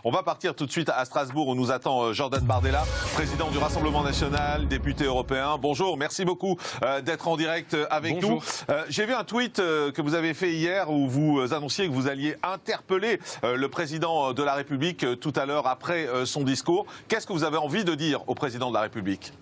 On va partir tout de suite à Strasbourg où nous attend Jordan Bardella, président du Rassemblement national, député européen. Bonjour, merci beaucoup d'être en direct avec nous. J'ai vu un tweet que vous avez fait hier où vous annonciez que vous alliez interpeller le président de la République tout à l'heure après son discours. Qu'est-ce que vous avez envie de dire au président de la République ?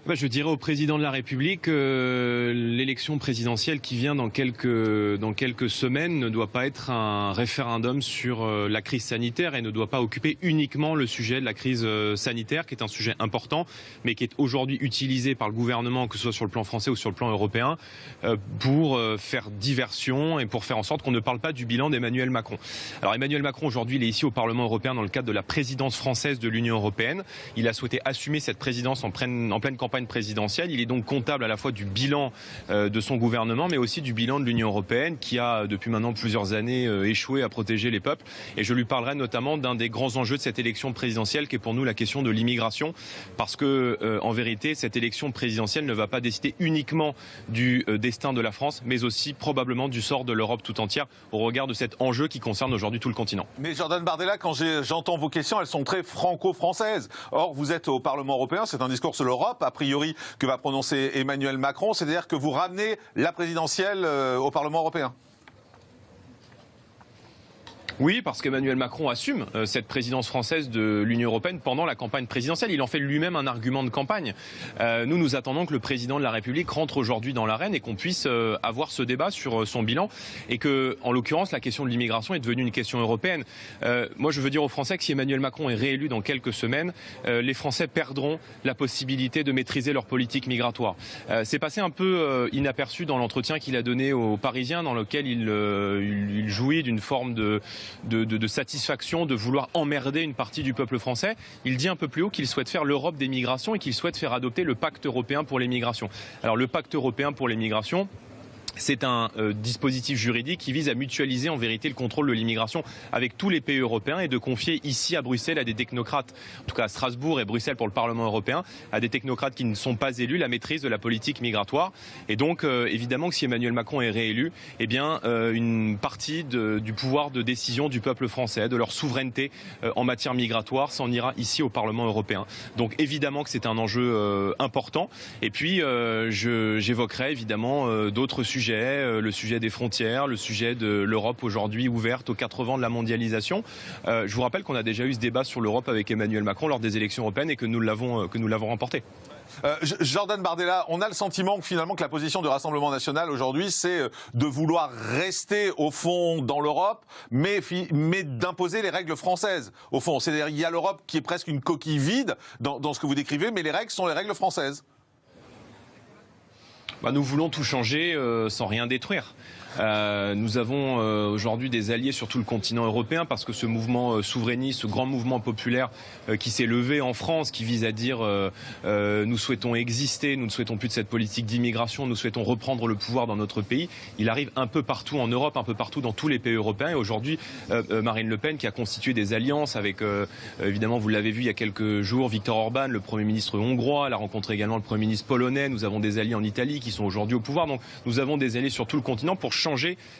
Je dirais au président de la République que l'élection présidentielle qui vient dans quelques semaines ne doit pas être un référendum sur la crise sanitaire et ne doit pas occuper uniquement le sujet de la crise sanitaire, qui est un sujet important, mais qui est aujourd'hui utilisé par le gouvernement, que ce soit sur le plan français ou sur le plan européen, pour faire diversion et pour faire en sorte qu'on ne parle pas du bilan d'Emmanuel Macron. Alors Emmanuel Macron, aujourd'hui, il est ici au Parlement européen dans le cadre de la présidence française de l'Union européenne. Il a souhaité assumer cette présidence en pleine campagne présidentielle. Il est donc comptable à la fois du bilan de son gouvernement, mais aussi du bilan de l'Union européenne, qui a depuis maintenant plusieurs années échoué à protéger les peuples. Et je lui parlerai notamment d'un des grands enjeux de cette élection présidentielle, qui est pour nous la question de l'immigration, parce que en vérité, cette élection présidentielle ne va pas décider uniquement du destin de la France, mais aussi probablement du sort de l'Europe tout entière, au regard de cet enjeu qui concerne aujourd'hui tout le continent. Mais Jordan Bardella, quand j'entends vos questions, elles sont très franco-françaises. Or, vous êtes au Parlement européen, c'est un discours sur l'Europe, a priori que va prononcer Emmanuel Macron, c'est-à-dire que vous ramenez la présidentielle au Parlement européen. Oui, parce qu'Emmanuel Macron assume cette présidence française de l'Union européenne pendant la campagne présidentielle. Il en fait lui-même un argument de campagne. Nous attendons que le président de la République rentre aujourd'hui dans l'arène et qu'on puisse avoir ce débat sur son bilan. Et que, en l'occurrence, la question de l'immigration est devenue une question européenne. Moi, je veux dire aux Français que si Emmanuel Macron est réélu dans quelques semaines, les Français perdront la possibilité de maîtriser leur politique migratoire. C'est passé un peu inaperçu dans l'entretien qu'il a donné aux Parisiens, dans lequel il jouit d'une forme de satisfaction de vouloir emmerder une partie du peuple français. Il dit un peu plus haut qu'il souhaite faire l'Europe des migrations et qu'il souhaite faire adopter le pacte européen pour les migrations. Alors le pacte européen pour les migrations, c'est un dispositif juridique qui vise à mutualiser en vérité le contrôle de l'immigration avec tous les pays européens et de confier ici à Bruxelles à des technocrates, en tout cas à Strasbourg et Bruxelles pour le Parlement européen, à des technocrates qui ne sont pas élus, la maîtrise de la politique migratoire. Et donc évidemment que si Emmanuel Macron est réélu, eh bien une partie du pouvoir de décision du peuple français, de leur souveraineté en matière migratoire s'en ira ici au Parlement européen. Donc évidemment que c'est un enjeu important. Et puis j'évoquerai évidemment d'autres sujets. Le sujet des frontières, le sujet de l'Europe aujourd'hui ouverte aux 4 vents de la mondialisation. Je vous rappelle qu'on a déjà eu ce débat sur l'Europe avec Emmanuel Macron lors des élections européennes et que nous l'avons remporté. Jordan Bardella, on a le sentiment que finalement que la position du Rassemblement national aujourd'hui, c'est de vouloir rester au fond dans l'Europe, mais d'imposer les règles françaises au fond. C'est-à-dire il y a l'Europe qui est presque une coquille vide dans ce que vous décrivez, mais les règles sont les règles françaises. Nous voulons tout changer sans rien détruire. Nous avons aujourd'hui des alliés sur tout le continent européen parce que ce mouvement souverainiste, ce grand mouvement populaire qui s'est levé en France, qui vise à dire nous souhaitons exister, nous ne souhaitons plus de cette politique d'immigration, nous souhaitons reprendre le pouvoir dans notre pays. Il arrive un peu partout en Europe, un peu partout dans tous les pays européens. Et aujourd'hui, Marine Le Pen qui a constitué des alliances avec, évidemment, vous l'avez vu il y a quelques jours, Viktor Orban, le Premier ministre hongrois. Elle a rencontré également le Premier ministre polonais. Nous avons des alliés en Italie qui sont aujourd'hui au pouvoir. Donc nous avons des alliés sur tout le continent pour changer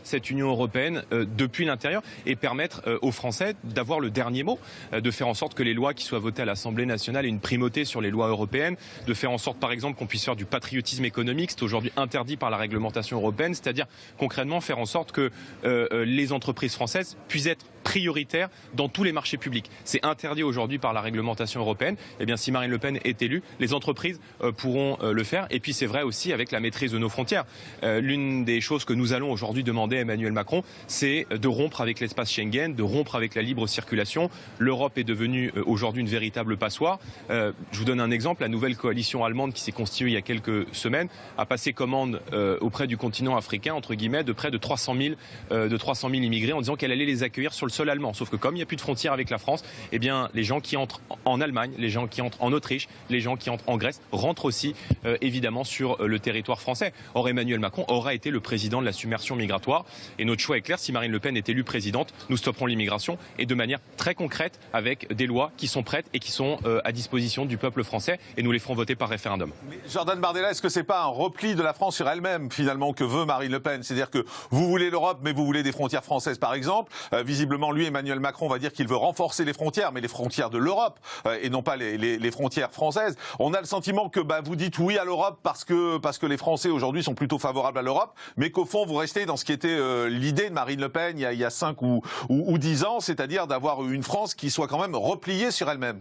cette Union européenne depuis l'intérieur et permettre aux Français d'avoir le dernier mot, de faire en sorte que les lois qui soient votées à l'Assemblée nationale aient une primauté sur les lois européennes, de faire en sorte par exemple qu'on puisse faire du patriotisme économique, c'est aujourd'hui interdit par la réglementation européenne, c'est-à-dire concrètement faire en sorte que les entreprises françaises puissent être prioritaires dans tous les marchés publics. C'est interdit aujourd'hui par la réglementation européenne. Eh bien, si Marine Le Pen est élue, les entreprises pourront le faire. Et puis c'est vrai aussi avec la maîtrise de nos frontières. L'une des choses que nous allons aujourd'hui demander à Emmanuel Macron, c'est de rompre avec l'espace Schengen, de rompre avec la libre circulation. L'Europe est devenue aujourd'hui une véritable passoire. Je vous donne un exemple. La nouvelle coalition allemande qui s'est constituée il y a quelques semaines a passé commande auprès du continent africain, entre guillemets, de près de 300 000 immigrés en disant qu'elle allait les accueillir sur le sol sol allemand. Sauf que comme il n'y a plus de frontières avec la France, eh bien, les gens qui entrent en Allemagne, les gens qui entrent en Autriche, les gens qui entrent en Grèce rentrent aussi évidemment sur le territoire français. Or, Emmanuel Macron aura été le président de la submersion migratoire. Et notre choix est clair, si Marine Le Pen est élue présidente, nous stopperons l'immigration et de manière très concrète avec des lois qui sont prêtes et qui sont à disposition du peuple français et nous les ferons voter par référendum. Mais Jordan Bardella, est-ce que c'est pas un repli de la France sur elle-même finalement que veut Marine Le Pen? C'est-à-dire que vous voulez l'Europe mais vous voulez des frontières françaises par exemple. Visiblement lui, Emmanuel Macron, va dire qu'il veut renforcer les frontières, mais les frontières de l'Europe et non pas les frontières françaises. On a le sentiment que vous dites oui à l'Europe parce que les Français aujourd'hui sont plutôt favorables à l'Europe, mais qu'au fond vous restez dans ce qui était l'idée de Marine Le Pen il y a 5 ou 10 ans, c'est-à-dire d'avoir une France qui soit quand même repliée sur elle-même.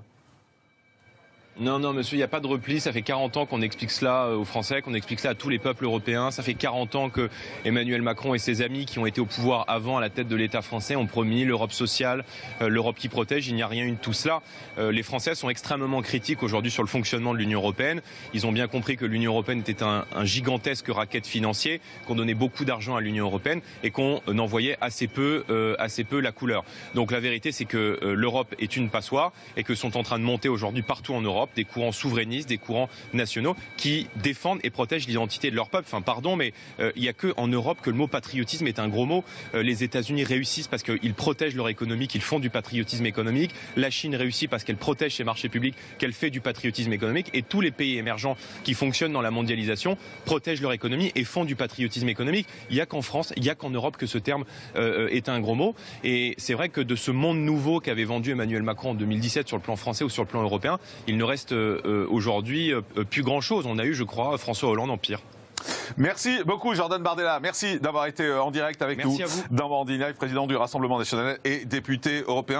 Non, monsieur, il n'y a pas de repli. Ça fait 40 ans qu'on explique cela aux Français, qu'on explique cela à tous les peuples européens. Ça fait 40 ans que Emmanuel Macron et ses amis qui ont été au pouvoir avant à la tête de l'État français ont promis l'Europe sociale, l'Europe qui protège. Il n'y a rien eu de tout cela. Les Français sont extrêmement critiques aujourd'hui sur le fonctionnement de l'Union européenne. Ils ont bien compris que l'Union européenne était un gigantesque racket financier, qu'on donnait beaucoup d'argent à l'Union européenne et qu'on envoyait assez peu la couleur. Donc la vérité, c'est que l'Europe est une passoire et que sont en train de monter aujourd'hui partout en Europe des courants souverainistes, des courants nationaux qui défendent et protègent l'identité de leur peuple. Enfin, pardon, mais il n'y a qu'en Europe que le mot patriotisme est un gros mot. Les États-Unis réussissent parce qu'ils protègent leur économie, qu'ils font du patriotisme économique. La Chine réussit parce qu'elle protège ses marchés publics, qu'elle fait du patriotisme économique. Et tous les pays émergents qui fonctionnent dans la mondialisation protègent leur économie et font du patriotisme économique. Il n'y a qu'en France, il n'y a qu'en Europe que ce terme est un gros mot. Et c'est vrai que de ce monde nouveau qu'avait vendu Emmanuel Macron en 2017 sur le plan français ou sur le plan européen, il ne reste aujourd'hui plus grand-chose. On a eu, je crois, François Hollande en pire. Merci beaucoup Jordan Bardella. Merci d'avoir été en direct avec nous dans Morning Live, président du Rassemblement national et député européen.